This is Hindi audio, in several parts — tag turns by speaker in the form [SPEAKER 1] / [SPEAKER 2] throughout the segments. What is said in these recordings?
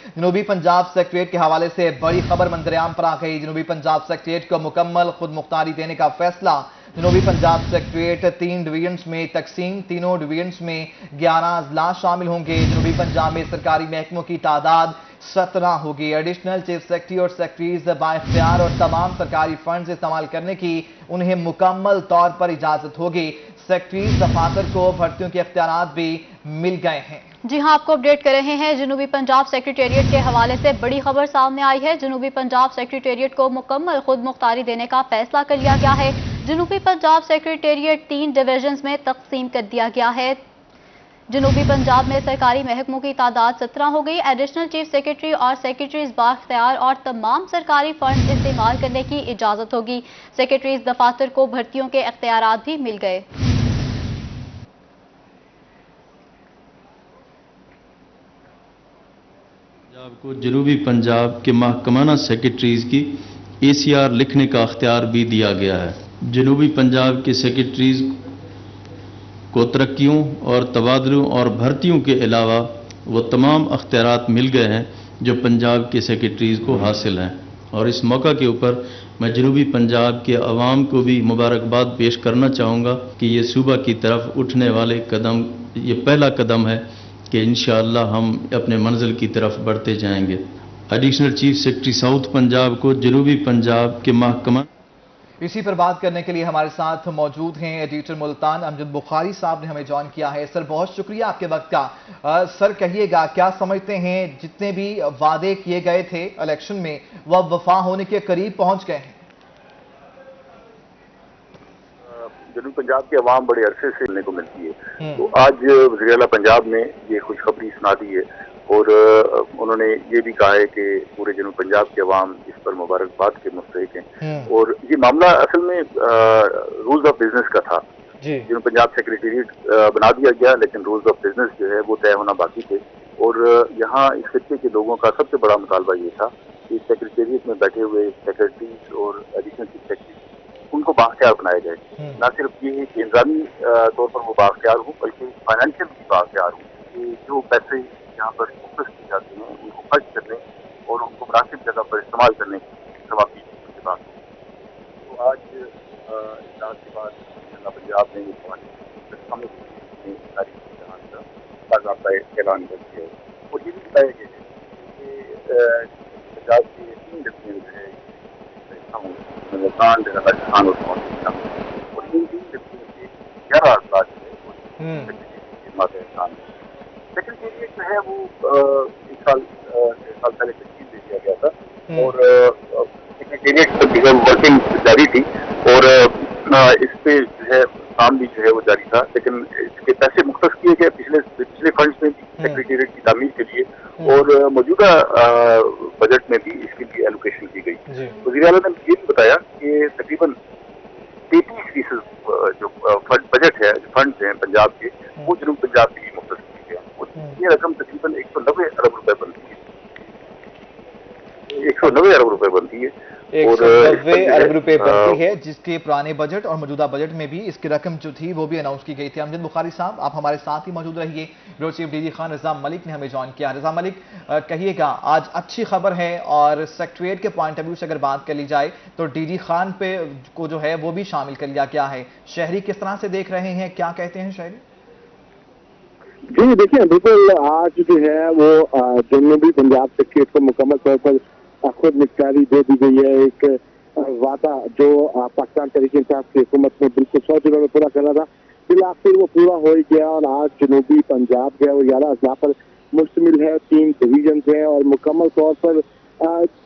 [SPEAKER 1] जनूबी पंजाब सेक्रेटरीट के हवाले से बड़ी खबर मंजरेआम पर आ गई। जनूबी पंजाब सेक्रेटरीट को मुकम्मल खुद मुख्तारी देने का फैसला। जनूबी पंजाब सेक्रेटरीट 3 डिवीजन्स में तकसीम, तीनों डिवीजन्स में 11 अजला शामिल होंगे। जनूबी पंजाब में सरकारी महकमों की तादाद 17 होगी। एडिशनल चीफ सेक्रेटरी और सेक्रेटरीज बाइख्तियार और तमाम सरकारी फंड इस्तेमाल करने की उन्हें मुकम्मल तौर पर इजाजत होगी। सेक्रेटरीज दफातर को भर्तियों के इख्तियारात भी मिल गए हैं।
[SPEAKER 2] जी हां, आपको अपडेट कर रहे हैं। जनूबी पंजाब सेक्रेटेरिएट के हवाले से बड़ी खबर सामने आई है। जनूबी पंजाब सेक्रेटेरिएट को मुकम्मल खुद मुख्तारी देने का फैसला कर लिया गया है। जनूबी पंजाब सेक्रेटेरिएट 3 डिवीजन्स में तकसीम कर दिया गया है। जनूबी पंजाब में सरकारी महकमों की तादाद 17 हो गई। एडिशनल चीफ सेक्रेटरी और सेक्रेटरीज बाख्तियार और तमाम सरकारी फंड इस्तेमाल करने की इजाजत होगी। सेक्रेटरीज दफातर को भर्तियों के इख्तियारात भी मिल गए।
[SPEAKER 3] पंजाब को जनूबी पंजाब के महकमाना सेक्रेटरीज की ACR लिखने का अख्तियार भी दिया गया है। जनूबी पंजाब के सेक्रेटरीज को तरक्कियों और तबादलों और भर्तियों के अलावा वो तमाम अख्तियारात मिल गए हैं जो पंजाब के सेक्रेटरीज को हासिल हैं। और इस मौका के ऊपर मैं जनूबी पंजाब के अवाम को भी मुबारकबाद पेश करना चाहूँगा कि ये सूबा की तरफ उठने वाले कदम, ये पहला कदम है कि इंशाअल्लाह हम अपने मंजिल की तरफ बढ़ते जाएंगे। Additional chief secretary south Punjab को जनूबी पंजाब के महकमा।
[SPEAKER 1] इसी पर बात करने के लिए हमारे साथ मौजूद हैं एडिटर मुल्तान अमजद बुखारी साहब ने हमें ज्वाइन किया है। सर, बहुत शुक्रिया आपके वक्त का। सर, कहिएगा क्या समझते हैं जितने भी वादे किए गए थे इलेक्शन में वह वफा होने के करीब पहुंच गए हैं?
[SPEAKER 4] जनूबी पंजाब के अवाम बड़े अरसे से मिलने को मिलती है, तो आज वज़ीर आला पंजाब ने ये खुशखबरी सुना दी है और उन्होंने ये भी कहा है कि पूरे जनूबी पंजाब के अवाम इस पर मुबारकबाद के मुस्तहिक हैं। और ये मामला असल में रूल्स ऑफ बिजनेस का था। जनूबी पंजाब सेक्रेटेरिएट बना दिया गया, लेकिन रूल्स ऑफ बिजनेस जो है वो तय होना बाकी थे। और यहाँ इस खित्ते के लोगों का सबसे बड़ा मुतालबा ये था कि सेक्रेटेरिएट में बैठे हुए सेक्रेटरीज और एडिशनल चीफ सेक्रेटरी उनको बाख्तियार बनाए गए। न सिर्फ ये कि इंतजामी तौर पर वो बाख्तियार हो, बल्कि फाइनेंशियल भी बाख्तियार हो कि जो पैसे यहाँ पर फोकस किए जाते हैं उनको खर्च करने और उनको मुनासिब जगह पर इस्तेमाल करने की सवाब की बात। तो आज इजलास के बाद पंजाब ने सारी ऐलान कर दिया है और ये भी बताया गया है कि पंजाब के 3 डिवीजन जो है राजस्थान और इन 3 डिवीजन के 11 अजला जो है सेक्रेटेरिएट जो है वो 1 साल पहले तश्कील दे दिया गया था और सेक्रेटेरिएट वर्किंग जारी थी और इस पे जो है काम भी जो है वो जारी था, लेकिन इसके पैसे मुख्तस किए गए पिछले फंड्स में भी सेक्रेटेरिएट की तामीर के लिए और मौजूदा बजट में भी इसके लिए एलोकेशन की गई। वज़ीर आला ने ये भी बताया कि तकरीबन 33% जो बजट है, जो फंड्स हैं पंजाब के, वो जनूबी पंजाब के लिए मुख्तस किए गए। ये रकम तकरीबन 190 अरब रुपए बनती है। 190 अरब रुपए बनती है।
[SPEAKER 1] 190 अरब रुपए बनती है, जिसके पुराने बजट और मौजूदा बजट में भी इसकी रकम जो थी वो भी अनाउंस की गई थी। अमजद बुखारी साहब, आप हमारे साथ ही मौजूद रहिए। ब्यूरो चीफ डीजी खान रजा मलिक ने हमें ज्वाइन किया। रजा मलिक, कहिएगा, आज अच्छी खबर है और सेक्रेटेरिएट के पॉइंट ऑफ व्यू से अगर बात कर ली जाए तो डीजी खान पे को जो है वो भी शामिल कर लिया गया है। शहरी किस तरह से देख रहे हैं, क्या कहते हैं शहरी?
[SPEAKER 5] जी देखिए, बिल्कुल आज जो है वो जनूबी पंजाब सेक्रेटेरिएट को मुकम्मल तौर पर खुद मुख्तारी दे दी गई है। एक वादा जो पाकिस्तान तहरीक इंसाफ की हुकूमत ने बिल्कुल 100 दिनों में पूरा करना था, फिर वो पूरा हो गया और आज जनूबी पंजाब जो है वो 11 अजला पर मुश्तमिल है। 3 डिवीजन हैं और मुकम्मल तौर पर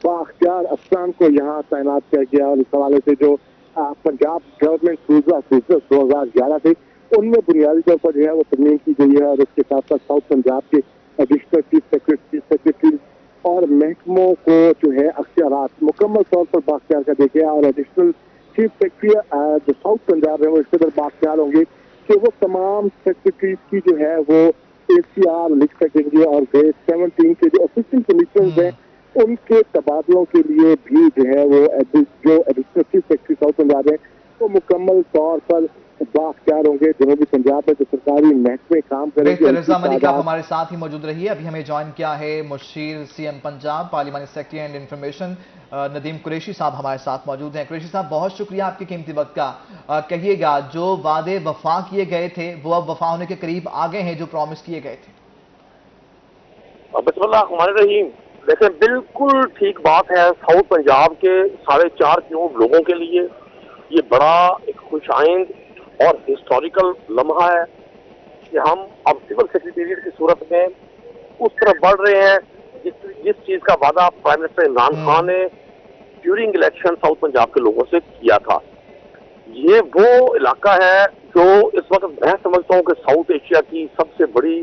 [SPEAKER 5] बाख्तियार अफसरान को यहाँ तैनात किया गया। और इस हवाले से जो Punjab government rules of business 2011 थे उनमें बुनियादी तौर पर जो है वो तरमीम की गई है। और इसके साथ साथ साउथ पंजाब के एडिशनल चीफ सेक्रेटरी और महकमों को जो है अख्तियारात मुकम्मल तौर पर बाख्तियार कर देंगे। और एडिशनल चीफ सेक्रेटरी जो साउथ पंजाब है वो इस कदर बाख्तियार होंगे कि वो तमाम सेक्रेटरीज की जो है वो ACR लिख सकेंगे और ग्रेड 17 के जो असिस्टेंट कमिश्नर हैं उनके तबादलों के लिए भी जो है वो जो additional chief secretary south Punjab है वो मुकम्मल तौर पर बाख्तियार होंगे जनूबी पंजाब में, तो सरकारी महकमे काम करेंगे।
[SPEAKER 1] रजा मलिक आप हमारे साथ ही मौजूद रहिए। अभी हमें ज्वाइन किया है मुशीर सीएम पंजाब, पार्लियामानी secretary and information Nadeem Qureshi साहब हमारे साथ मौजूद हैं। कुरैशी साहब, बहुत शुक्रिया आपके कीमती वक्त का। कहिएगा, जो वादे वफा किए गए थे वो अब वफा होने के करीब आ गए हैं, जो प्रॉमिस किए गए थे?
[SPEAKER 6] रहीम, देखिए बिल्कुल ठीक बात है। साउथ पंजाब के 4.5 करोड़ लोगों के लिए ये बड़ा एक खुशाइंद और हिस्टोरिकल लम्हा है कि हम अब सिविल सेक्रेटेरिएट की सूरत में उस तरफ बढ़ रहे हैं जिस चीज का वादा प्राइम मिनिस्टर इमरान खान ने ड्यूरिंग इलेक्शन साउथ पंजाब के लोगों से किया था। ये वो इलाका है जो इस वक्त मैं समझता हूँ कि साउथ एशिया की सबसे बड़ी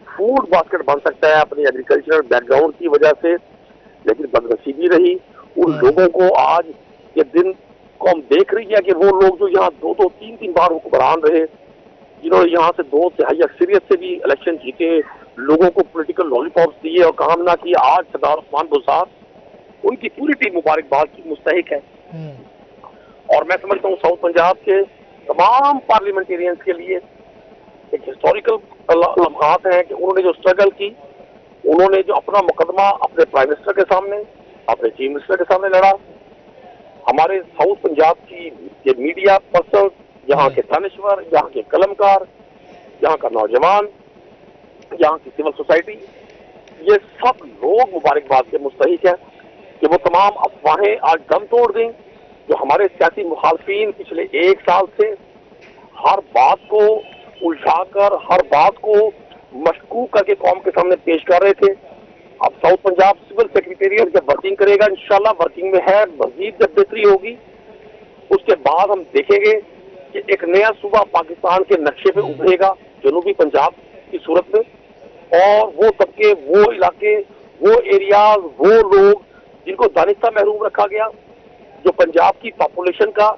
[SPEAKER 6] फूड बास्केट बन सकता है अपनी एग्रीकल्चरल बैकग्राउंड की वजह से, लेकिन बदनसीबी रही उन लोगों को। आज ये दिन को हम देख रही है कि वो लोग जो यहाँ 2-2, 3-3 बार हुक्मरान रहे, जिन्होंने यहाँ से 2 तिहाई अक्सरियत से भी इलेक्शन जीते, लोगों को पॉलिटिकल लॉलीपॉप्स दिए और काम ना किया, आज सरदार उस्मान बुज़दार उनकी पूरी टीम मुबारकबाद की मुस्तहिक है। और मैं समझता हूँ साउथ पंजाब के तमाम पार्लियामेंटेरियंस के लिए एक हिस्टोरिकल लम्हात हैं कि उन्होंने जो स्ट्रगल की, उन्होंने जो अपना मुकदमा अपने प्राइम मिनिस्टर के सामने, अपने चीफ मिनिस्टर के सामने लड़ा। हमारे साउथ पंजाब की ये मीडिया पर्सन, यहाँ के दानिश्वर, यहाँ के कलमकार, यहाँ का नौजवान, यहाँ की सिविल सोसाइटी, ये सब लोग मुबारकबाद के मुस्तहिक हैं कि वो तमाम अफवाहें आज दम तोड़ गई जो हमारे सियासी मुखालफिन पिछले 1 साल से हर बात को उलझाकर, हर बात को मशकूक करके कौम के सामने पेश कर रहे थे। अब साउथ पंजाब सिविल सेक्रेटेरिएट जब वर्किंग करेगा, इंशाल्लाह वर्किंग में है, मजीद जब बेहतरी होगी उसके बाद हम देखेंगे कि एक नया सूबा पाकिस्तान के नक्शे पे उभरेगा जनूबी पंजाब की सूरत में। और वो तबके, वो इलाके, वो एरियाज, वो लोग जिनको दानिस्ता महरूम रखा गया, जो पंजाब की पॉपुलेशन का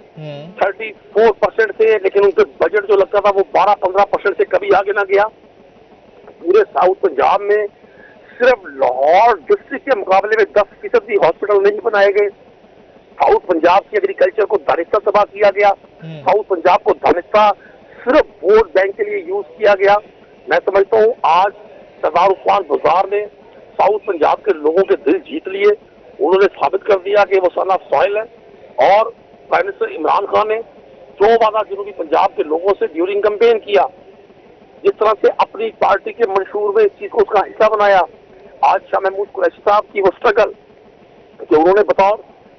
[SPEAKER 6] 34% थे, लेकिन उनके बजट जो लगता था वो 12-15% से कभी आगे ना गया। पूरे साउथ पंजाब में सिर्फ लाहौर डिस्ट्रिक्ट के मुकाबले में 10% भी हॉस्पिटल नहीं बनाए गए। साउथ पंजाब की एग्रीकल्चर को दानिस्ता तबाह किया गया। साउथ पंजाब को दानिस्ता सिर्फ वोट बैंक के लिए यूज किया गया। मैं समझता हूँ आज सरदार उस्मान बुज़दार ने साउथ पंजाब के लोगों के दिल जीत लिए। उन्होंने साबित कर दिया कि वो सन ऑफ सॉइल है। और प्राइम मिनिस्टर इमरान खान ने जो वादा जनूबी पंजाब के लोगों से ड्यूरिंग कैंपेन किया, जिस तरह से अपनी पार्टी के मंशूर में इस चीज को उसका हिस्सा बनाया, आज शाह महमूद कुरैशी साहब की वो स्ट्रगल कि उन्होंने बतौर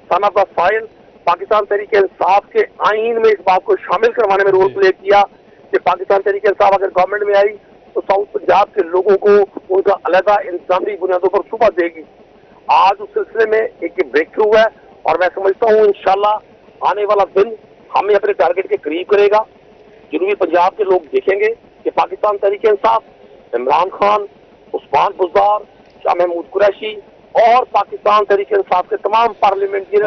[SPEAKER 6] son of the soil Pakistan Tehreek Insaf के आईन में इस बात को शामिल करवाने में रोल प्ले किया कि पाकिस्तान तहरीक इंसाफ अगर गवर्नमेंट में आई तो साउथ पंजाब के लोगों को उनका अलग इंतजामी बुनियादों पर सूबा देगी। आज उस सिलसिले में एक ब्रेक थ्रू है और मैं समझता हूँ इंशाल्लाह आने वाला दिन हमें अपने टारगेट के करीब करेगा। जनूबी पंजाब के लोग देखेंगे कि पाकिस्तान तहरीक इंसाफ, इमरान खान, उस्मान बुज़दार, शाह महमूद कुरैशी और पाकिस्तान तहरीक इंसाफ के तमाम पार्लियामेंटेरियन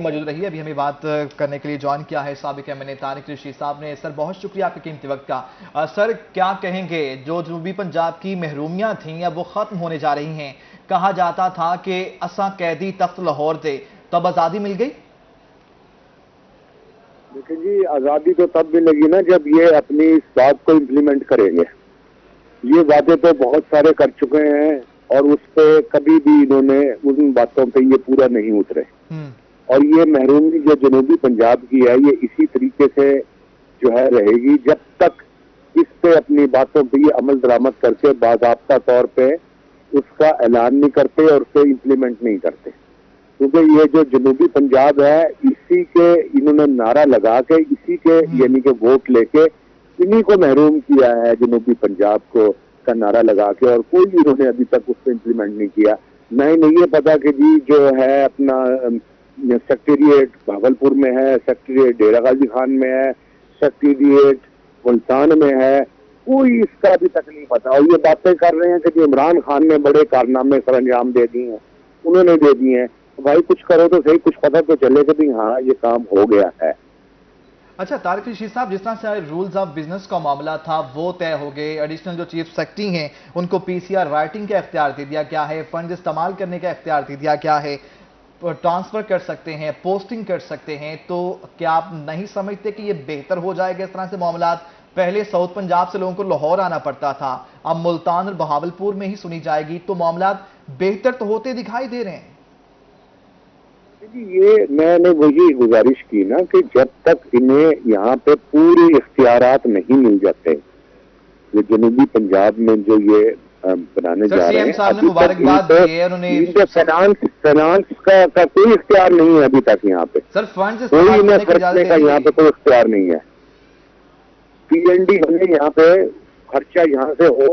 [SPEAKER 1] मौजूद रही है। अभी हमें बात करने के लिए ज्वाइन किया है साबिक एमएनए तारिक रशीद साहब ने। सर, बहुत शुक्रिया आपके कीमती वक्त का। सर, क्या कहेंगे, जो जनूबी पंजाब की महरूमियां थीं अब वो खत्म होने जा रही हैं। कहा जाता था कि असा कैदी तख्त लाहौर थे, तब आजादी मिल गई।
[SPEAKER 5] देखिए जी, आजादी तो तब मिलेगी ना जब ये अपनी इस बात को इम्प्लीमेंट करेंगे। ये वादे तो बहुत सारे कर चुके हैं और उस पे कभी भी इन्होंने उन बातों पे ये पूरा नहीं उतरे। और ये महरूमी जो जनूबी पंजाब की है, ये इसी तरीके से जो है रहेगी जब तक इस पे अपनी बातों पे ये अमल दरामद करके बाज़ाब्ता तौर पे उसका ऐलान नहीं करते और उसे इम्प्लीमेंट नहीं करते। क्योंकि ये जो जनूबी पंजाब है, इसी के इन्होंने नारा लगा के, इसी के यानी कि वोट लेके इन्हीं को महरूम किया है जनूबी पंजाब को का नारा लगा के, और कोई इन्होंने अभी तक उसको इम्प्लीमेंट नहीं किया। नहीं ये पता कि जी जो है अपना सेक्रेटेरिएट भागलपुर में है, सेक्रेटेरिएट डेरा गाजी खान में है, सेक्रेटेरिएट मुल्तान में है, कोई इसका अभी तक नहीं पता। और ये बातें कर रहे हैं कि इमरान खान ने बड़े कारनामे सर अंजाम दे दिए हैं, उन्होंने दे दिए हैं। भाई कुछ करो तो सही, कुछ पता तो चले कि भाई हाँ ये काम हो गया है।
[SPEAKER 1] अच्छा तारिक रशीद साहब, जिस तरह से रूल्स ऑफ बिजनेस का मामला था वो तय हो गए, एडिशनल जो चीफ सेक्रेटरी हैं उनको पीसीआर राइटिंग का इख्तियार दे दिया गया है, फंड इस्तेमाल करने का इख्तियार दे दिया गया है, ट्रांसफर कर सकते हैं, पोस्टिंग कर सकते हैं, तो क्या आप नहीं समझते कि ये बेहतर हो जाएगा इस तरह से मामलात? पहले साउथ पंजाब से लोगों को लाहौर आना पड़ता था, अब मुल्तान और बहावलपुर में ही सुनी जाएगी, तो मामलात बेहतर तो होते दिखाई दे रहे हैं।
[SPEAKER 5] ये मैंने वही गुजारिश की ना कि जब तक इन्हें यहाँ पे पूरे इख्तियारात नहीं मिल जाते, ये जनूबी पंजाब में जो ये बनाने जा रहे हैं,
[SPEAKER 1] साहब ने मुबारकबाद दी है, उन्होंने
[SPEAKER 5] फाइनेंस का कोई इख्तियार नहीं है अभी तक यहाँ पे।
[SPEAKER 1] सर फंड
[SPEAKER 5] कोई इन्हें खर्चने का यहाँ पे कोई इख्तियार नहीं है। PND बने यहाँ पे, खर्चा यहाँ से हो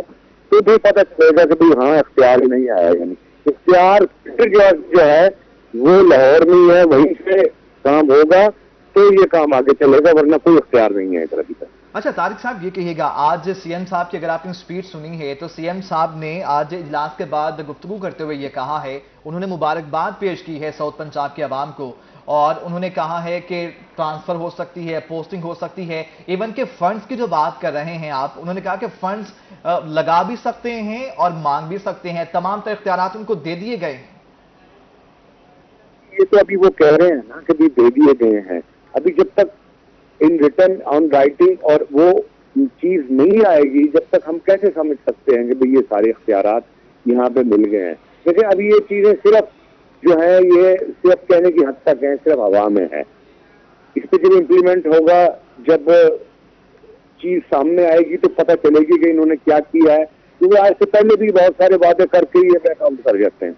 [SPEAKER 5] तो भी पता चलेगा कि भाई हाँ इख्तियार ही नहीं आया। यानी इख्तियार जो है वो लाहौर में ही है, वहीं से काम होगा तो ये काम आगे चलेगा, वरना कोई इख्तियार नहीं है इधर अभी तक।
[SPEAKER 1] अच्छा तारिक साहब, ये कहिएगा, आज CM साहब की अगर आपने स्पीच सुनी है तो CM साहब ने आज इजलास के बाद गुफ्तगू करते हुए ये कहा है, उन्होंने मुबारकबाद पेश की है साउथ पंजाब के अवाम को, और उन्होंने कहा है कि ट्रांसफर हो सकती है, पोस्टिंग हो सकती है, इवन के फंड्स की जो बात कर रहे हैं आप, उन्होंने कहा कि फंड्स लगा भी सकते हैं और मांग भी सकते हैं, तमाम तरह इख्तियारात उनको दे दिए गए हैं।
[SPEAKER 5] ये तो अभी वो कह रहे हैं ना कि भी दे दिए गए हैं, अभी जब तक इन रिटर्न ऑन राइटिंग और वो चीज नहीं आएगी, जब तक हम कैसे समझ सकते हैं कि भाई ये सारे इख्तियारात यहाँ पे मिल गए हैं। लेकिन अभी ये चीजें सिर्फ जो है ये सिर्फ कहने की हद तक है, सिर्फ हवा में है। इस पे जब इम्प्लीमेंट होगा, जब चीज सामने आएगी तो पता चलेगी कि इन्होंने क्या किया है, क्योंकि आज से पहले भी बहुत सारे वादे करके ये बैकआउट कर जाते हैं।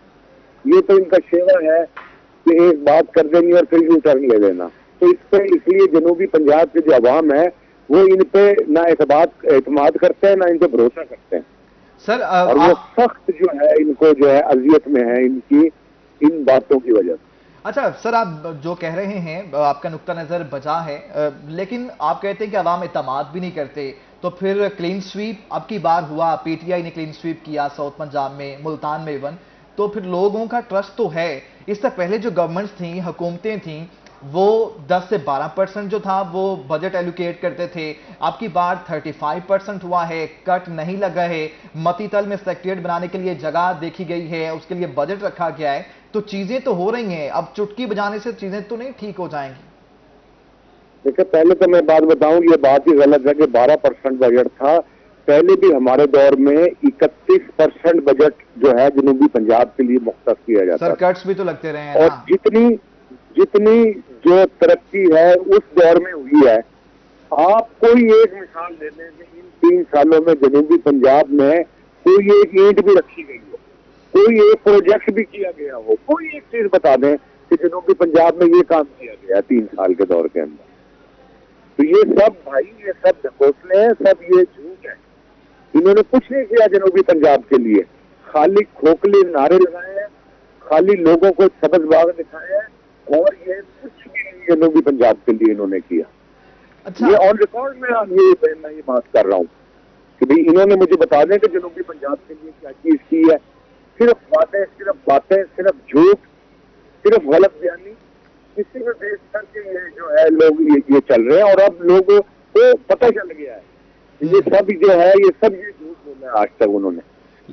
[SPEAKER 5] ये तो इनका शेवा है कि एक बात कर देनी और फिर यू टर्न ले लेना। तो इस पे इसलिए जनूबी पंजाब के जो अवाम है वो इन पे ना एतमाद करते हैं, ना इन पे भरोसा करते हैं
[SPEAKER 1] सर।
[SPEAKER 5] और वो सख्त जो है इनको जो है अजियत में है इनकी इन बातों की वजह से।
[SPEAKER 1] अच्छा सर, आप जो कह रहे हैं आपका नुक्ता नजर बजा है, लेकिन आप कहते हैं कि अवाम एतमाद भी नहीं करते, तो फिर क्लीन स्वीप अब की बार हुआ, PTI ने क्लीन स्वीप किया साउथ पंजाब में, मुल्तान में इवन, तो फिर लोगों का ट्रस्ट तो है। इससे पहले जो गवर्नमेंट्स थी, हुकूमतें थी, वो 10 से 12% जो था वो बजट एलोकेट करते थे, आपकी बार 35% हुआ है, कट नहीं लगा है, मतीतल में सेक्रेटरीट बनाने के लिए जगह देखी गई है, उसके लिए बजट रखा गया है, तो चीजें तो हो रही हैं। अब चुटकी बजाने से चीजें तो नहीं ठीक हो जाएंगी।
[SPEAKER 5] देखिए पहले तो मैं बात बताऊं, ये बात ही गलत है कि 12% बजट था। पहले भी हमारे दौर में 31% बजट जो है जनूबी पंजाब के लिए मुख्तस किया जाता है।
[SPEAKER 1] सर कट्स भी तो लगते रहे हैं
[SPEAKER 5] और
[SPEAKER 1] ना।
[SPEAKER 5] जितनी जो तरक्की है उस दौर में हुई है, आप कोई एक मिसाल ले लें कि इन 3 सालों में जनूबी पंजाब में कोई एक ईंट भी रखी गई हो, कोई एक प्रोजेक्ट भी किया गया हो, कोई एक चीज बता दें कि जनूबी पंजाब में ये काम किया गया 3 साल के दौर के अंदर। तो ये सब भाई, ये सब ढकोसले हैं, सब ये झूठ है। इन्होंने कुछ नहीं किया जनूबी पंजाब के लिए, खाली खोखले नारे लगाए हैं, खाली लोगों को सबज बाग दिखाए हैं, और ये कुछ भी नहीं जनूबी पंजाब के लिए इन्होंने किया।
[SPEAKER 1] अच्छा,
[SPEAKER 5] ये ऑन रिकॉर्ड में मैं ये बात कर रहा हूँ कि भाई इन्होंने मुझे बता दें कि जनूबी पंजाब के लिए क्या चीज की है। सिर्फ बातें, सिर्फ झूठ, सिर्फ गलत बयानी, इसी में बेस करके ये जो है लोग ये चल रहे हैं। और अब लोगों को पता चल गया है ये सब जो है ये सब ये झूठ बोला है आज तक उन्होंने।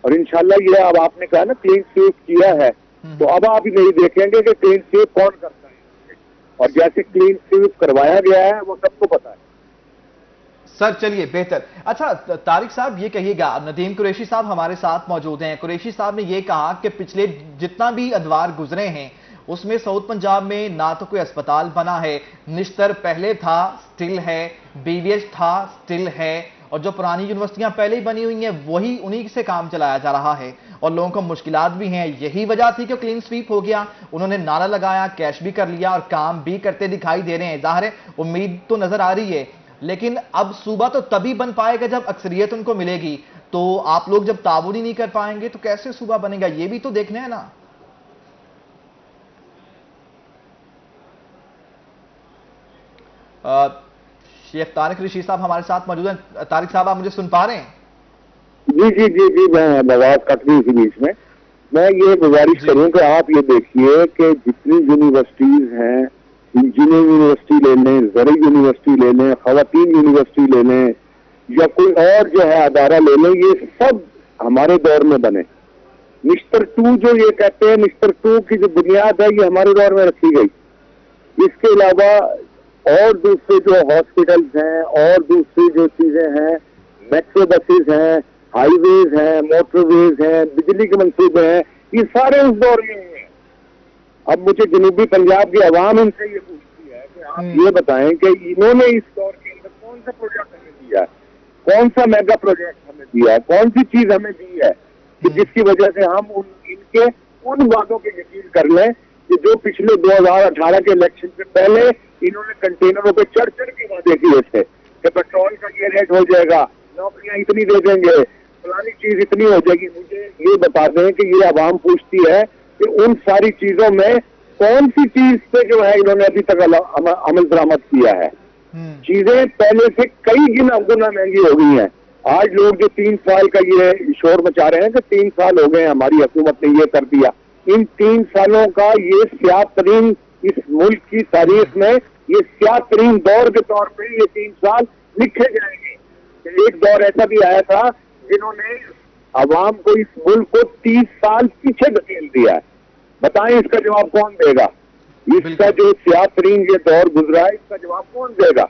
[SPEAKER 5] और इंशाल्लाह ये अब आपने कहा ना क्लीन स्वीप किया है, तो अब आप नहीं देखेंगे कि क्लीन स्वीप कौन करता है, और जैसे क्लीन स्वीप करवाया गया है वो सबको पता है।
[SPEAKER 1] सर चलिए बेहतर। अच्छा तारिक साहब ये कहिएगा, नदीम कुरैशी साहब हमारे साथ मौजूद हैं। कुरैशी साहब ने ये कहा कि पिछले जितना भी अदवार गुजरे हैं उसमें साउथ पंजाब में ना तो कोई अस्पताल बना है, निश्तर पहले था स्टिल है, BVH था स्टिल है, और जो पुरानी यूनिवर्सिटियां पहले ही बनी हुई हैं वही उन्हीं से काम चलाया जा रहा है, और लोगों को मुश्किलात भी हैं। यही वजह थी कि क्लीन स्वीप हो गया, उन्होंने नारा लगाया, कैश भी कर लिया और काम भी करते दिखाई दे रहे हैं। जाहिर है उम्मीद तो नजर आ रही है, लेकिन अब सूबा तो तभी बन पाएगा जब अक्सरियत उनको मिलेगी। तो आप लोग जब ताबून ही नहीं कर पाएंगे तो कैसे सूबा बनेगा, ये भी तो देखना है ना। शेख तारिक रशीद साहब हमारे साथ मौजूद हैं। तारिक साहब आप मुझे सुन पा रहे हैं?
[SPEAKER 5] जी, मैं आवाज कट गई इसी बीच में। मैं ये गुजारिश करूं कि आप ये देखिए कि जितनी यूनिवर्सिटीज हैं, इंजीनियरिंग यूनिवर्सिटी ले लें, ज़रूरी यूनिवर्सिटी ले लें, खवातीन यूनिवर्सिटी ले लें, या कोई और जो है अदारा ले लें, ये सब हमारे दौर में बने। मिस्टर 2 जो ये कहते हैं, मिस्टर 2 की जो बुनियाद है ये हमारे दौर में रखी गई। इसके अलावा और दूसरे जो हॉस्पिटल्स हैं और दूसरी जो चीजें हैं, मेट्रो बसेस हैं, हाईवेज हैं, मोटरवेज हैं, बिजली के मंसूबे हैं, ये सारे उस दौर में हैं। अब मुझे जनूबी पंजाब की आवाम इनसे ये पूछती है कि आप ये बताएं कि इन्होंने इस दौर के अंदर कौन सा प्रोजेक्ट हमें दिया है, कौन सा मेगा प्रोजेक्ट हमें दिया है, कौन सी चीज हमें दी है कि जिसकी वजह से हम इनके उन वादों पे यकीन कर लें कि जो पिछले 2018 के इलेक्शन से पहले इन्होंने कंटेनरों पे चढ़ चढ़ के वादे किए थे कि पेट्रोल का ये रेट हो जाएगा, नौकरियां इतनी दे देंगे, फलानी चीज इतनी हो जाएगी। मुझे ये बता दें कि ये आवाम पूछती है कि उन सारी चीजों में कौन सी चीज पे जो है इन्होंने अभी तक अमल दरामद किया है। चीजें पहले से कई गुना महंगी हो गई हैं। आज लोग जो 3 साल का ये शोर मचा रहे हैं कि 3 साल हो गए हमारी हुकूमत ने ये कर दिया, इन 3 सालों का ये स्याह तरीन इस मुल्क की तारीख में ये स्याह तरीन दौर के तौर पे ये 3 साल लिखे जाएंगे। एक दौर ऐसा भी आया था जिन्होंने आवाम को, इस मुल्क को 30 साल पीछे धकेल दिया है। बताएं इसका जवाब कौन देगा? इसका जो स्याह तरीन ये दौर गुजरा है, इसका जवाब कौन देगा?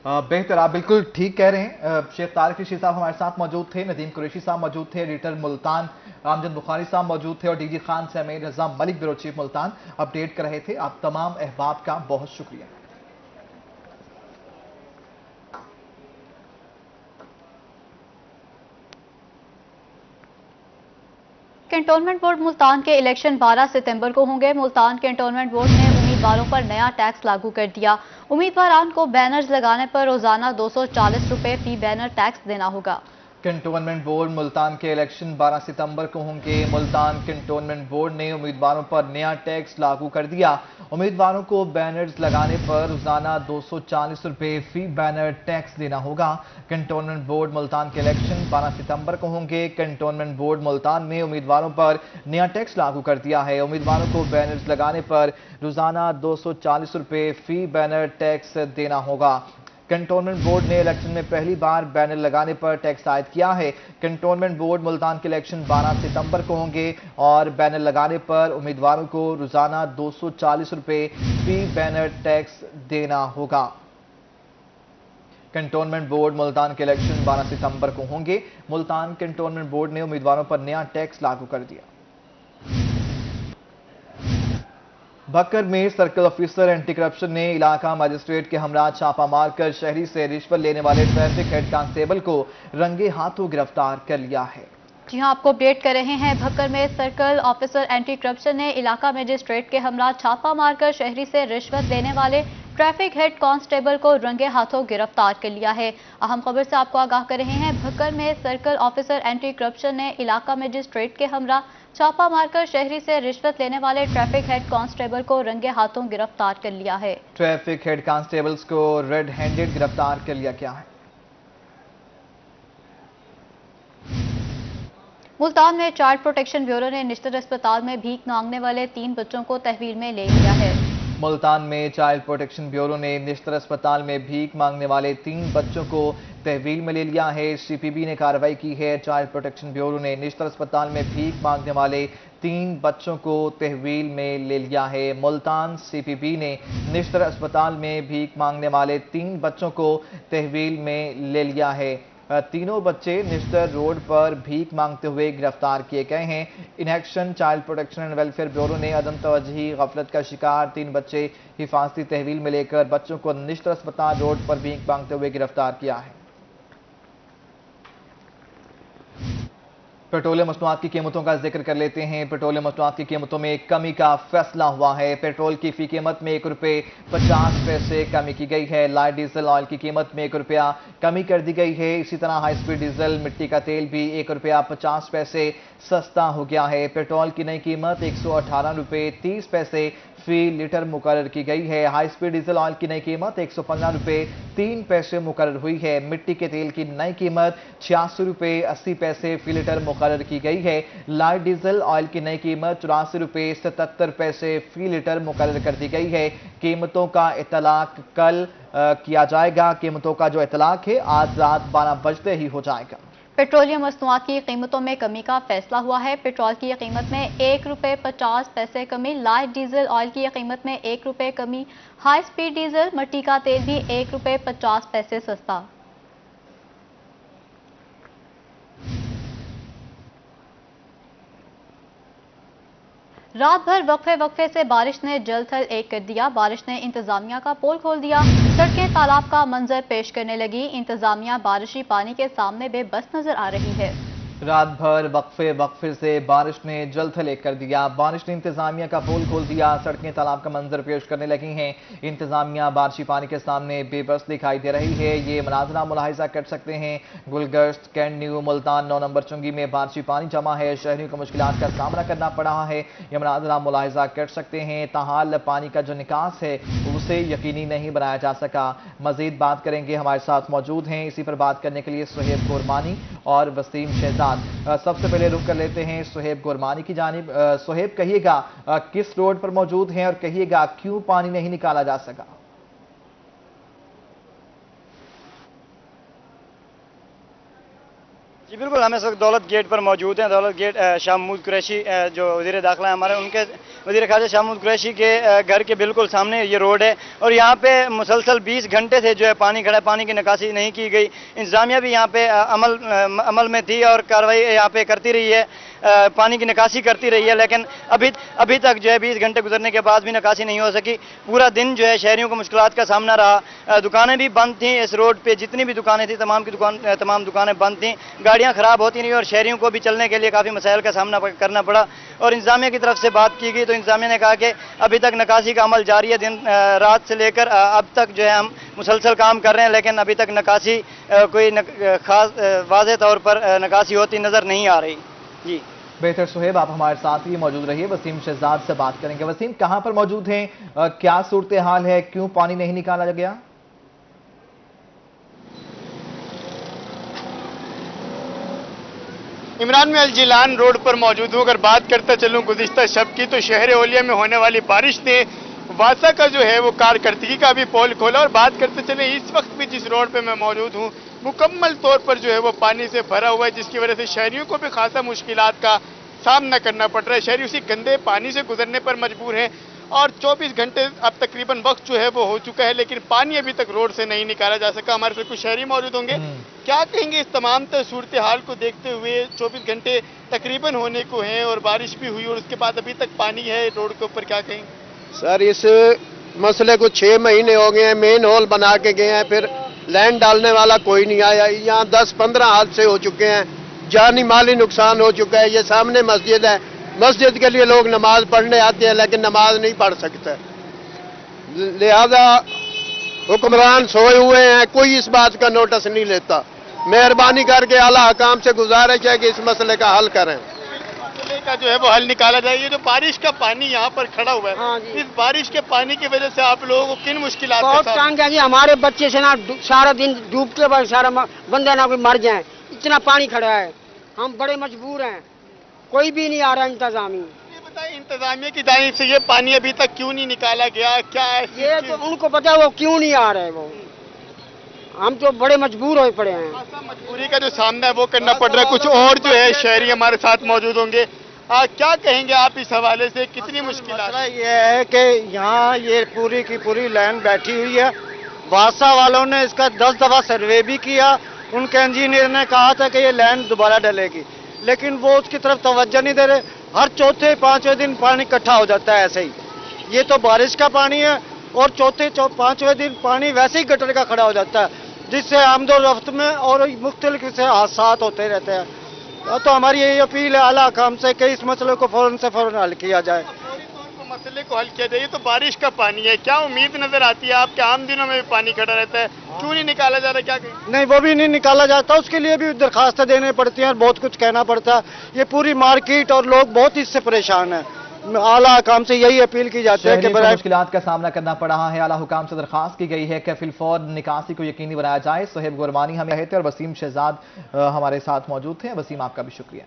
[SPEAKER 1] बेहतर, आप बिल्कुल ठीक कह रहे हैं। शेख तारिक रशीद साहब हमारे साथ मौजूद थे, नदीम कुरैशी साहब मौजूद थे, एडिटर मुल्तान आमजद बुखारी साहब मौजूद थे और डीजी खान से Amir Raza Malik bureau chief Multan update कर रहे थे। आप तमाम अहबाब का बहुत शुक्रिया।
[SPEAKER 2] कैंटोनमेंट बोर्ड मुल्तान के इलेक्शन 12 सितंबर को होंगे। मुल्तान कैंटोनमेंट बोर्ड ने उम्मीदवारों पर नया टैक्स लागू कर दिया। उम्मीदवारान को बैनर्स लगाने पर रोजाना 240 रुपए फी बैनर टैक्स देना होगा।
[SPEAKER 1] कैंटोनमेंट बोर्ड मुल्तान के इलेक्शन 12 सितंबर को होंगे। मुल्तान कैंटोनमेंट बोर्ड ने उम्मीदवारों पर नया टैक्स लागू कर दिया। उम्मीदवारों को बैनर्स लगाने पर रोजाना 240 रुपए फी बैनर टैक्स देना होगा। कैंटोनमेंट बोर्ड मुल्तान के इलेक्शन 12 सितंबर को होंगे। कैंटोनमेंट बोर्ड मुल्तान ने उम्मीदवारों पर नया टैक्स लागू कर दिया है। उम्मीदवारों को बैनर्स लगाने पर रोजाना 240 रुपए फी बैनर टैक्स देना होगा। कैंटोनमेंट बोर्ड ने इलेक्शन में पहली बार बैनर लगाने पर टैक्स आयद किया है। कैंटोनमेंट बोर्ड मुल्तान के इलेक्शन 12 सितंबर को होंगे और बैनर लगाने पर उम्मीदवारों को रोजाना 240 रुपए फी बैनर टैक्स देना होगा। कैंटोनमेंट बोर्ड मुल्तान के इलेक्शन 12 सितंबर को होंगे। मुल्तान कैंटोनमेंट बोर्ड ने उम्मीदवारों पर नया टैक्स लागू कर दिया। भक्कर में सर्कल ऑफिसर एंटी करप्शन ने इलाका मजिस्ट्रेट के हमरा छापा मारकर शहरी से रिश्वत लेने वाले ट्रैफिक हेड कांस्टेबल को रंगे हाथों गिरफ्तार कर लिया है।
[SPEAKER 2] जी हां, आपको अपडेट कर रहे हैं। भक्कर में सर्कल ऑफिसर एंटी करप्शन ने इलाका मजिस्ट्रेट के हमरा छापा मारकर शहरी से रिश्वत लेने वाले ट्रैफिक हेड कांस्टेबल को रंगे हाथों गिरफ्तार कर लिया है। अहम खबर से आपको आगाह कर रहे हैं। भक्कर में सर्कल ऑफिसर एंटी करप्शन ने इलाका मजिस्ट्रेट के हमरा छापा मारकर शहरी से रिश्वत लेने वाले ट्रैफिक हेड कांस्टेबल को रंगे हाथों गिरफ्तार कर लिया है।
[SPEAKER 1] ट्रैफिक हेड कांस्टेबल्स को रेड हैंडेड गिरफ्तार कर लिया गया है।
[SPEAKER 2] मुल्तान में चाइल्ड प्रोटेक्शन ब्यूरो ने निश्चित अस्पताल में भीख मांगने वाले 3 बच्चों को तहवील में ले लिया है।
[SPEAKER 1] मुल्तान में चाइल्ड प्रोटेक्शन ब्यूरो ने निश्चित अस्पताल में भीख मांगने वाले 3 बच्चों को तहवील में ले लिया है। सीपीबी ने कार्रवाई की है। चाइल्ड प्रोटेक्शन ब्यूरो ने निश्चित अस्पताल में भीख मांगने वाले 3 बच्चों को तहवील में ले लिया है। मुल्तान सीपीबी ने निश्चित अस्पताल में भीख मांगने वाले 3 बच्चों को तहवील में ले लिया है। तीनों बच्चे निश्तर रोड पर भीख मांगते हुए गिरफ्तार किए गए हैं। In action child protection and welfare bureau ने अदम तवज्जुही गफलत का शिकार 3 बच्चे हिफाजती तहवील में लेकर बच्चों को निश्तर अस्पताल रोड पर भीख मांगते हुए गिरफ्तार किया है। पेट्रोलियम मसनूआत की कीमतों का जिक्र कर लेते हैं। पेट्रोलियम मसनूआत की कीमतों में कमी का फैसला हुआ है। पेट्रोल की फी कीमत में 1 रुपये 50 पैसे कमी की गई है। लाइट डीजल ऑयल की कीमत में 1 रुपया कमी कर दी गई है। इसी तरह हाई स्पीड डीजल मिट्टी का तेल भी 1 रुपया 50 पैसे सस्ता हो गया है। पेट्रोल की नई कीमत 118 रुपये 30 पैसे फी लीटर मुकर्रर की गई है। हाई स्पीड डीजल ऑयल की नई कीमत 115 रुपये 3 पैसे मुकर्रर हुई है। मिट्टी के तेल की नई कीमत 86 रुपये 80 पैसे फी लीटर मुकर्रर की गई है। लाइट डीजल ऑयल की नई कीमत 84 रुपये 77 पैसे फी लीटर मुकर्रर कर दी गई है। कीमतों का इतलाक कल किया जाएगा। कीमतों का जो इतलाक है आज रात 12 बजते ही हो जाएगा।
[SPEAKER 2] पेट्रोलियम मसनूआत की कीमतों में कमी का फैसला हुआ है। पेट्रोल की कीमत में ₹1.50 कमी, लाइट डीजल ऑयल की कीमत में ₹1 कमी, हाई स्पीड डीजल मट्टी का तेल भी ₹1.50 सस्ता। रात भर वक्फे वक्फे से बारिश ने जल थल एक कर दिया। बारिश ने इंतजामिया का पोल खोल दिया। सड़कें तालाब का मंजर पेश करने लगी। इंतजामिया बारिशी पानी के सामने बेबस नजर आ रही है।
[SPEAKER 1] रात भर वक्फे वक्फे से बारिश ने जल थल एक कर दिया। बारिश ने इंतजामिया का पोल खोल दिया। सड़कें तालाब का मंजर पेश करने लगी हैं। इंतजामिया बारिशी पानी के सामने बेबस दिखाई दे रही है। ये मनाजरा मुलाहिजा कर सकते हैं। Gulgasht, cantt new, Multan 9 number चुंगी में बारिशी पानी जमा है। शहरियों को मुश्किलात का सामना करना पड़ रहा है। ये मनाजरा मुलाहिजा कर सकते हैं। ताहाल पानी का जो निकास है उसे यकीनी नहीं बनाया जा सका। मजीद बात करेंगे, हमारे साथ मौजूद हैं इसी पर बात करने के लिए सुहेब गोरमानी और वसीम शहजाद। सबसे पहले रुक कर लेते हैं सुहेब गोरमानी की जानिब। सुहेब, कहिएगा किस रोड पर मौजूद हैं और कहिएगा क्यों पानी नहीं निकाला जा सका?
[SPEAKER 7] जी बिल्कुल, हम इस वक्त दौलत गेट पर मौजूद हैं। दौलत गेट शाह महमूद कुरैशी जो वज़ीर दाखिला है हमारे, उनके वज़ीर ख़ारजा शाह महमूद कुरैशी के घर के बिल्कुल सामने ये रोड है और यहाँ पे मुसलसल 20 घंटे से जो है पानी खड़ा है। पानी की निकासी नहीं की गई। इंतज़ामिया भी यहाँ पे अमल में थी और कार्रवाई यहाँ पे करती रही है, पानी की निकासी करती रही है, लेकिन अभी तक जो है 20 घंटे गुजरने के बाद भी निकासी नहीं हो सकी। पूरा दिन जो है शहरियों को मुश्किलात का सामना रहा। दुकानें भी बंद थीं। इस रोड पे जितनी भी दुकानें थी तमाम दुकानें बंद थीं। गाड़ियाँ ख़राब होती रही और शहरियों को भी चलने के लिए काफ़ी मसाइल का सामना करना पड़ा। और इंतजामिया की तरफ से बात की गई तो इंतजामिया ने कहा कि अभी तक निकासी का अमल जारी है। दिन रात से लेकर अब तक जो है हम मुसलसल काम कर रहे हैं, लेकिन अभी तक निकासी कोई खास वाज़ेह तौर पर निकासी होती नज़र नहीं आ रही। जी
[SPEAKER 1] बेहतर सुहेब, आप हमारे साथ ही मौजूद रहिए। वसीम शहजाद से बात करेंगे। वसीम, कहां पर मौजूद हैं? क्या सूरत हाल है? क्यों पानी नहीं निकाला गया?
[SPEAKER 8] इमरान में अलजिलान रोड पर मौजूद हूँ। अगर बात करता चलूँ गुज़िश्ता शब की, तो शहर ओलिया में होने वाली बारिश ने वासा का जो है वो कारकर्दगी का भी पोल खोला। और बात करते चले इस वक्त भी जिस रोड पे मैं मौजूद हूँ मुकम्मल तौर पर जो है वो पानी से भरा हुआ है, जिसकी वजह से शहरियों को भी खासा मुश्किलात का सामना करना पड़ रहा है। शहरी उसी गंदे पानी से गुजरने पर मजबूर हैं और 24 घंटे अब तकरीबन वक्त जो है वो हो चुका है, लेकिन पानी अभी तक रोड से नहीं निकाला जा सका। हमारे साथ कुछ शहरी मौजूद होंगे। क्या कहेंगे इस तमाम सूरत हाल को देखते हुए? 24 घंटे तकरीबन होने को हैं और बारिश भी हुई और उसके बाद अभी तक पानी है रोड के ऊपर, क्या कहेंगे?
[SPEAKER 9] सर, इस मसले को 6 महीने हो गए हैं। मेन होल बना के गए हैं, फिर लैंड डालने वाला कोई नहीं आया। यहाँ 10-15 हादसे हो चुके हैं, जानी माली नुकसान हो चुका है। ये सामने मस्जिद है, मस्जिद के लिए लोग नमाज पढ़ने आते हैं लेकिन नमाज नहीं पढ़ सकते। लिहाजा हुक्मरान सोए हुए हैं, कोई इस बात का नोटिस नहीं लेता। मेहरबानी करके आला हकाम से गुजारिश है कि इस मसले का हल करें।
[SPEAKER 8] मसले का जो है वो हल निकाला जाए। ये जो बारिश का पानी यहाँ पर खड़ा हुआ है,
[SPEAKER 10] हाँ,
[SPEAKER 8] इस बारिश के पानी की वजह से आप लोगों को किन मुश्किलात का
[SPEAKER 10] बहुत
[SPEAKER 8] सामना?
[SPEAKER 10] तंग है जी। हमारे बच्चे से ना सारा दिन डूबते बाद सारा बंदे ना कोई मर जाए, इतना पानी खड़ा है। हम बड़े मजबूर हैं, कोई भी नहीं आ रहा इंतजामी।
[SPEAKER 8] ये बताइए, इंतजामिया की जानिब से ये पानी अभी तक क्यों नहीं निकाला गया? क्या
[SPEAKER 10] ये तो उनको पता है वो क्यों नहीं आ रहे। वो हम तो बड़े मजबूर हो पड़े हैं।
[SPEAKER 8] मजबूरी का जो सामना है वो करना पड़ रहा है। कुछ और जो है शहरी हमारे साथ मौजूद होंगे। क्या कहेंगे आप इस हवाले से? कितनी मुश्किल
[SPEAKER 7] ये है कि यहाँ ये पूरी की पूरी लाइन बैठी हुई है। वासा वालों ने इसका 10 दफा सर्वे भी किया। उनके इंजीनियर ने कहा था कि ये लाइन दोबारा डलेगी, लेकिन वो उसकी तरफ तवज्जो नहीं दे रहे। हर चौथे 5वें दिन पानी इकट्ठा हो जाता है ऐसे ही। ये तो बारिश का पानी है और चौथे 5वें दिन पानी वैसे ही गटर का खड़ा हो जाता है, जिससे आमदोरफ्त में और मुख्तलिफ से हादसा होते रहते हैं। तो हमारी यही अपील है आला हकाम से कि इस मसले को फौरन से फौरन हल किया जाए।
[SPEAKER 8] मसले को हल किया जाए। तो बारिश का पानी है, क्या उम्मीद नजर आती है आपके? आम दिनों में भी पानी खड़ा रहता है, क्यों नहीं निकाला जा रहा? क्या कहें?
[SPEAKER 7] नहीं, वो भी नहीं निकाला जाता। उसके लिए भी दरखास्तें देने पड़ती हैं और बहुत कुछ कहना पड़ता है। ये पूरी मार्केट और लोग बहुत इससे परेशान हैं। आला हुकाम से यही अपील की जाती है कि
[SPEAKER 1] मुश्किलात का सामना करना पड़ रहा है। आला हुकाम से दरखास्त की गई है कि फिलफौर निकासी को यकीनी बनाया जाए। सुहेब गोरमानी हमें रहे थे और वसीम शहजाद हमारे साथ मौजूद थे। वसीम, आपका भी शुक्रिया।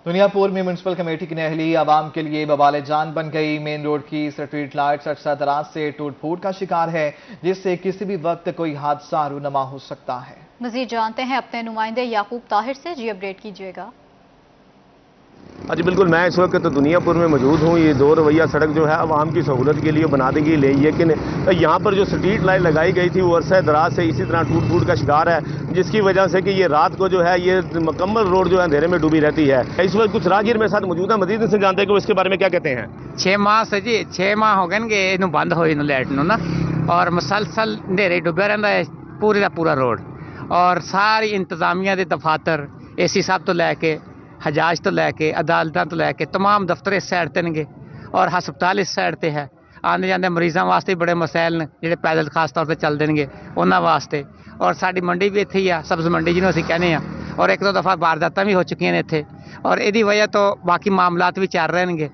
[SPEAKER 1] दुनियापुर में म्यूनसिपल कमेटी की नहली आवाम के लिए बवाले जान बन गई। मेन रोड की स्ट्रीट लाइट्स अरसा दराज से टूट फूट का शिकार है, जिससे किसी भी वक्त कोई हादसा रूनुमा हो सकता है।
[SPEAKER 2] मजीद जानते हैं अपने नुमाइंदे याकूब ताहिर से। जी अपडेट कीजिएगा।
[SPEAKER 11] जी बिल्कुल, मैं इस वक्त तो दुनियापुर में मौजूद हूँ। ये दो रवैया सड़क जो है आवाम की सहूलत के लिए बना दी गई, लेकिन यहाँ पर जो स्ट्रीट लाइट लगाई गई थी वो अरसा दराज से इसी तरह टूट फूट का शिकार है, जिसकी वजह से कि ये रात को जो है ये मुकम्मल रोड जो है अंधेरे में डूबी रहती है। इस वक्त कुछ राहगीर मेरे साथ मौजूद है, मजीद इनसे जानते हैं कि वो इसके बारे में क्या कहते हैं।
[SPEAKER 12] 6 माह से जी 6 माह हो गए इनू बंद होए लाइट ना, और मुसलसल अंधेरे डुबा रहा है पूरे का पूरा रोड। और सारी इंतजामिया के दफातर AC साहब तो लैके हजाज तो लैके अदालतों तो लैके तमाम दफ्तर इस साइड ते ने और हस्पताल इस साइड ते है। आने जाने मरीजों वास्ते बड़े मसैल ने जिहड़े पैदल खास तौर पर चलते हैं उन्होंने वास्ते। और साडी मंडी भी इत्थे ही आ, सब्ज़ मंडी जिन्होंने असीं कहने आ, और 1-2 दफ़ा वारदातां भी हो चुकी हैं इत्थे, और इहदी वजह तो बाकी मामलात भी चल रहे हैं।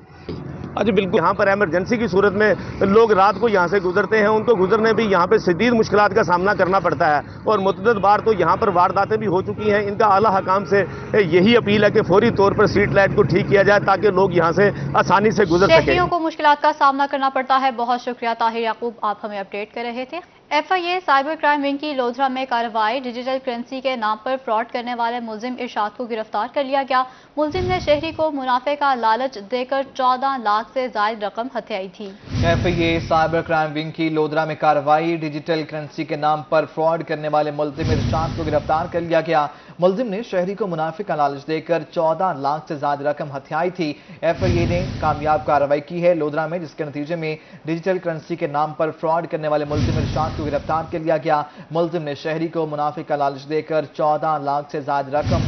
[SPEAKER 11] जी बिल्कुल, यहाँ पर एमरजेंसी की सूरत में लोग रात को यहाँ से गुजरते हैं, उनको गुजरने भी यहाँ पे शदीद मुश्किलात का सामना करना पड़ता है। और मुतअद्दिद बार तो यहाँ पर वारदातें भी हो चुकी हैं। इनका आला हकाम से यही अपील है कि फौरी तौर पर स्ट्रीट लाइट को ठीक किया जाए ताकि लोग यहाँ से आसानी से गुजर सकें।
[SPEAKER 2] शहरियों को मुश्किलात का सामना करना पड़ता है। बहुत शुक्रिया ताहिर याकूब, आप हमें अपडेट कर रहे थे। FIA साइबर क्राइम विंग की लोधरा में कार्रवाई। डिजिटल करेंसी के नाम पर फ्रॉड करने वाले मुलजिम इरशाद को गिरफ्तार कर लिया गया। मुलजिम ने शहरी को मुनाफे का लालच देकर 14 लाख से ज्यादा रकम हथियाई थी।
[SPEAKER 1] FIA साइबर क्राइम विंग की लोधरा में कार्रवाई। डिजिटल करेंसी के नाम पर फ्रॉड करने वाले मुलजिम इरशाद को गिरफ्तार कर लिया गया। मुलजिम ने शहरी को मुनाफे का लालच देकर 14 लाख से ज्यादा रकम हथियाई थी। FIA ने कामयाब कार्रवाई की है लोधरा में, जिसके नतीजे में डिजिटल करेंसी के नाम पर फ्रॉड करने वाले मुलजिम इरशाद को गिरफ्तार कर लिया गया। मुलजिम ने शहरी को मुनाफे का लालच देकर 14 लाख से ज्यादा रकम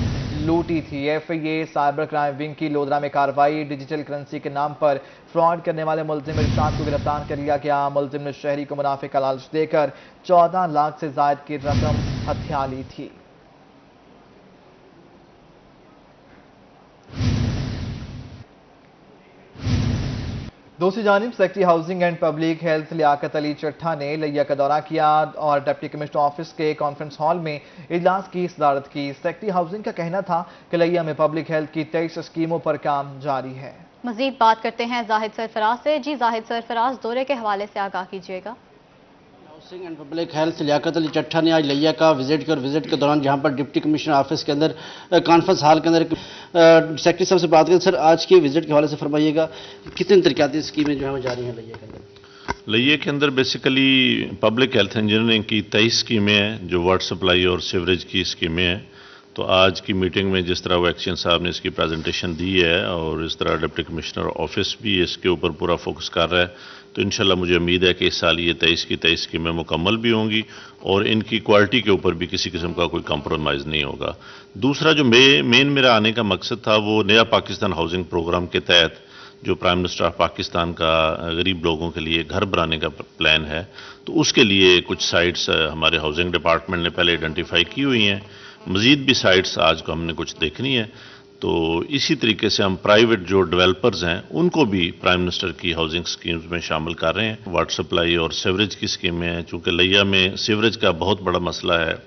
[SPEAKER 1] लूटी थी। FIA साइबर क्राइम विंग की लोधरा में कार्रवाई। डिजिटल करेंसी के नाम पर फ्रॉड करने वाले मुलजिम इरशाद को गिरफ्तार कर लिया गया। मुलजिम ने शहरी को मुनाफे का लालच देकर 14 लाख से ज्यादा की रकम हथिया ली थी। दूसरी जानिब secretary housing and public health Liaquat Ali Chattha ने लिया का दौरा किया और डिप्टी कमिश्नर ऑफिस के कॉन्फ्रेंस हॉल में इजलास की सदारत की। सेक्रेटरी हाउसिंग का कहना था कि लिया में पब्लिक हेल्थ की 23 स्कीमों पर काम जारी है।
[SPEAKER 2] मजीद बात करते हैं जाहिद सरफराज से। जी जाहिद सरफराज, दौरे के हवाले से आगाह कीजिएगा।
[SPEAKER 13] Housing and public health Liaquat Ali Chattha ने आज लिया का विजिट किया और विजिट के दौरान जहां पर डिप्टी कमिश्नर ऑफिस के अंदर कॉन्फ्रेंस हॉल के अंदर सेक्रेटरी साहब से बात करें। सर, आज के विजिट के हवाले से फरमाइएगा कितनी तरक्याती स्कीमें जो है वो जारी हैं लिया के अंदर।
[SPEAKER 14] लिया के अंदर बेसिकली पब्लिक हेल्थ इंजीनियरिंग की 23 स्कीमें हैं जो वाटर सप्लाई और सीवरेज की स्कीमें हैं। तो आज की मीटिंग में जिस तरह वो एक्शन साहब ने इसकी प्रेजेंटेशन दी है और इस तरह डिप्टी कमिश्नर ऑफिस भी इसके ऊपर पूरा फोकस कर रहा है, तो इंशाल्लाह मुझे उम्मीद है कि इस साल ये 23 की 23 स्कीमें मुकम्मल भी होंगी और इनकी क्वालिटी के ऊपर भी किसी किस्म का कोई कंप्रोमाइज़ नहीं होगा। दूसरा जो मेन मेरा आने का मकसद था वो नया पाकिस्तान हाउसिंग प्रोग्राम के तहत जो प्राइम मिनिस्टर ऑफ पाकिस्तान का गरीब लोगों के लिए घर बनाने का प्लान है, तो उसके लिए कुछ साइट्स हमारे हाउसिंग डिपार्टमेंट ने पहले आइडेंटिफाई की हुई हैं। मज़ीद भी साइट्स आज को हमने कुछ देखनी है। तो इसी तरीके से हम प्राइवेट जो डेवलपर्स हैं उनको भी प्राइम मिनिस्टर की हाउसिंग स्कीम्स में शामिल कर रहे हैं। वाटर सप्लाई और सीवरेज की स्कीमें हैं, चूँकि लिया में सीवरेज का बहुत बड़ा मसला है,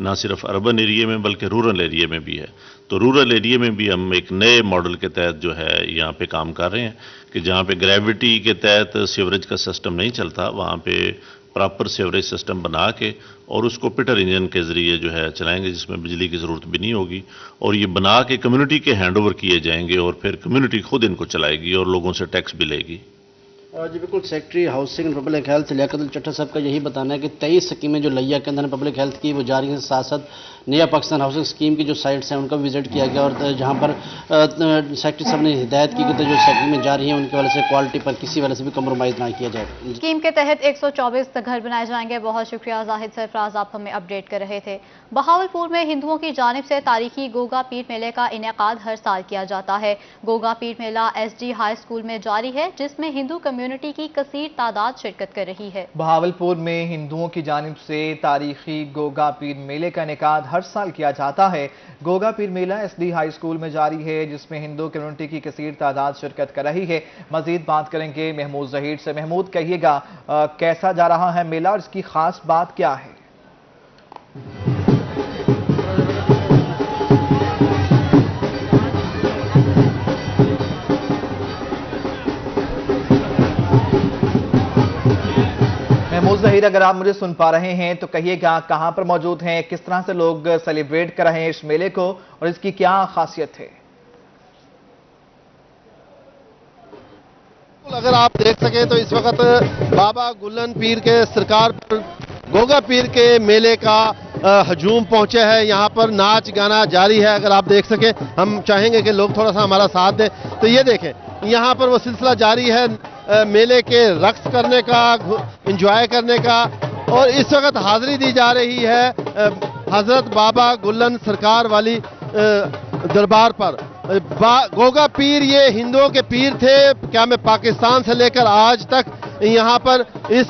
[SPEAKER 14] ना सिर्फ अर्बन एरिया में बल्कि रूरल एरिया में भी है। तो रूरल एरिया में भी हम एक नए मॉडल के तहत जो है यहाँ पे काम कर रहे हैं कि जहाँ पे ग्रेविटी के तहत सीवरेज का सिस्टम नहीं चलता, वहाँ पे प्रॉपर सीवरेज सिस्टम बना के और उसको पिटर इंजन के ज़रिए जो है चलाएंगे, जिसमें बिजली की ज़रूरत भी नहीं होगी, और ये बना के कम्युनिटी के हैंडओवर किए जाएंगे और फिर कम्युनिटी खुद इनको चलाएगी और लोगों से टैक्स भी लेगी।
[SPEAKER 13] जी बिल्कुल, secretary housing and public health Liaquat Ali Chattha साहब का यही बताना है कि 23 स्कीमें जो लिया के अंदर पब्लिक हेल्थ की वो जारी हैं। साथ साथ नया पाकिस्तान हाउसिंग स्कीम की जो साइट्स हैं उनका विजिट किया गया और जहां पर सेक्रेटरी साहब ने हिदायत की कि जो स्कीमें जारी हैं उनके वाले से क्वालिटी पर किसी वाले से भी कम्प्रोमाइज़ ना किया जाए।
[SPEAKER 2] स्कीम के तहत 124 घर बनाए जाएंगे। बहुत शुक्रिया जाहिद सरफराज, आप हमें अपडेट कर रहे थे। बहावलपुर में हिंदुओं की जानिब से तारीखी गोगा पीर मेले का इनेकाद हर साल किया जाता है। गोगा पीर मेला SD हाई स्कूल में जारी है, जिसमें हिंदू कम्युनिटी की कसीर तादाद शिरकत कर रही है।
[SPEAKER 1] बहावलपुर में हिंदुओं की जानिब से तारीखी गोगा पीर मेले का इनेकाद हर साल किया जाता है। गोगा पीर मेला SD हाई स्कूल में जारी है, जिसमें हिंदू कम्युनिटी की कसीर तादाद शिरकत कर रही है। मजीद बात करेंगे महमूद जहीर से। महमूद, कहिएगा कैसा जा रहा है मेला और इसकी खास बात क्या है? महमूद जहीर, अगर आप मुझे सुन पा रहे हैं तो कहिएगा कहां पर मौजूद हैं, किस तरह से लोग सेलिब्रेट कर रहे हैं इस मेले को और इसकी क्या खासियत है?
[SPEAKER 9] अगर आप देख सकें तो इस वक्त बाबा गुल्लन पीर के सरकार पर गोगा पीर के मेले का हजूम पहुंचे है। यहाँ पर नाच गाना जारी है। अगर आप देख सकें, हम चाहेंगे कि लोग थोड़ा सा हमारा साथ दें। तो ये देखें, यहाँ पर वो सिलसिला जारी है मेले के रक्स करने का, एंजॉय करने का। और इस वक्त हाजिरी दी जा रही है हजरत बाबा गुल्लन सरकार वाली दरबार पर। गोगा पीर ये हिंदुओं के पीर थे। क्या मैं पाकिस्तान से लेकर आज तक यहाँ पर इस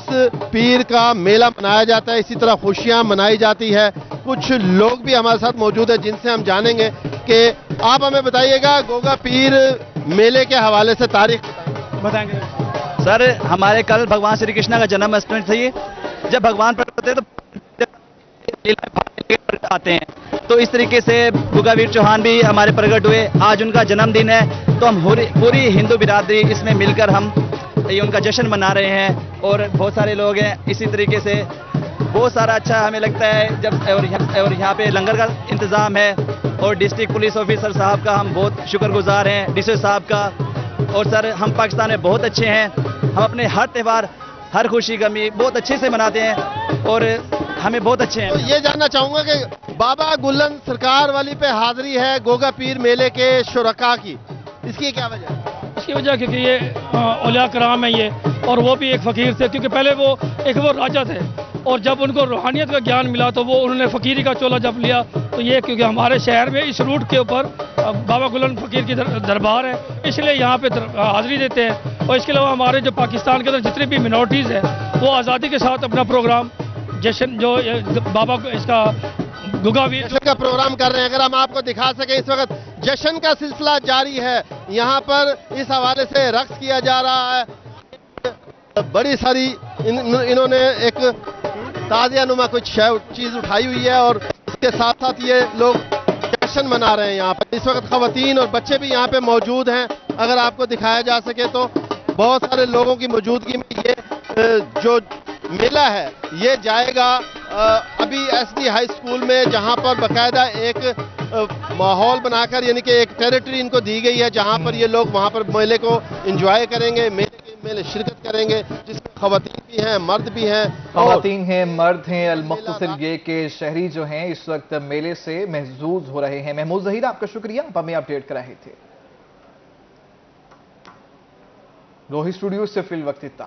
[SPEAKER 9] पीर का मेला मनाया जाता है, इसी तरह खुशियां मनाई जाती है। कुछ लोग भी हमारे साथ मौजूद है जिनसे हम जानेंगे कि आप हमें बताइएगा गोगा पीर मेले के हवाले से तारीख
[SPEAKER 15] बताएंगे। सर, हमारे कल भगवान श्री कृष्ण का जन्माष्टमी थी। जब भगवान प्रकट होते तो आते हैं, तो इस तरीके से गोगावीर चौहान भी हमारे प्रकट हुए। आज उनका जन्मदिन है, तो हम पूरी हिंदू बिरादरी इसमें मिलकर हम ये उनका जश्न मना रहे हैं और बहुत सारे लोग हैं। इसी तरीके से बहुत सारा अच्छा हमें लगता है जब और यहाँ पे लंगर का इंतज़ाम है और डिस्ट्रिक्ट पुलिस ऑफिसर साहब का हम बहुत शुक्रगुजार हैं, डीसी साहब का। और सर, हम पाकिस्तान में बहुत अच्छे हैं। हम अपने हर त्यौहार, हर खुशी गमी बहुत अच्छे से मनाते हैं और हमें बहुत अच्छे हैं।
[SPEAKER 9] तो ये जानना चाहूंगा कि बाबा गुल्लन सरकार वाली पे हाजिरी है गोगा पीर मेले के शुरका की, इसकी क्या वजह है?
[SPEAKER 16] इसकी वजह क्योंकि ये औलिया कराम है ये, और वो भी एक फ़कीर थे। क्योंकि पहले वो राजा थे और जब उनको रूहानियत का ज्ञान मिला तो वो उन्होंने फ़कीरी का चोला जब लिया। तो ये क्योंकि हमारे शहर में इस रूट के ऊपर बाबा गुल्लन फ़कीर की दरबार है, इसलिए यहाँ पे हाज़िरी देते हैं। और इसके अलावा हमारे जो पाकिस्तान के अंदर जितनी भी मिनॉरिटीज़ हैं वो आज़ादी के साथ अपना प्रोग्राम जश्न जो बाबा इसका गोगावीर
[SPEAKER 9] का प्रोग्राम कर रहे हैं। अगर हम आपको दिखा सकें, इस वक्त जश्न का सिलसिला जारी है। यहाँ पर इस हवाले से रक्स किया जा रहा है। बड़ी सारी इन्होंने एक ताज़ियानुमा कुछ चीज़ उठाई हुई है और इसके साथ साथ ये लोग जश्न मना रहे हैं। यहाँ पर इस वक्त खवातीन और बच्चे भी यहाँ पे मौजूद हैं। अगर आपको दिखाया जा सके तो बहुत सारे लोगों की मौजूदगी में ये जो मेला है ये जाएगा अभी एसडी हाई स्कूल में, जहां पर बकायदा एक माहौल बनाकर, यानी कि एक टेरिटरी इनको दी गई है जहां पर ये लोग वहां पर मेले को एंजॉय करेंगे, मेले शिरकत करेंगे, जिसमें खवातीन भी हैं, मर्द भी हैं।
[SPEAKER 1] खवातीन हैं, मर्द हैं। अल-मुख्तसिर ये के शहरी जो हैं इस वक्त मेले से महजूज हो रहे हैं। महमूद जहीर, आपका शुक्रिया, आप हमें अपडेट कर रहे थे। रोही स्टूडियो से फिल वक्त इतना।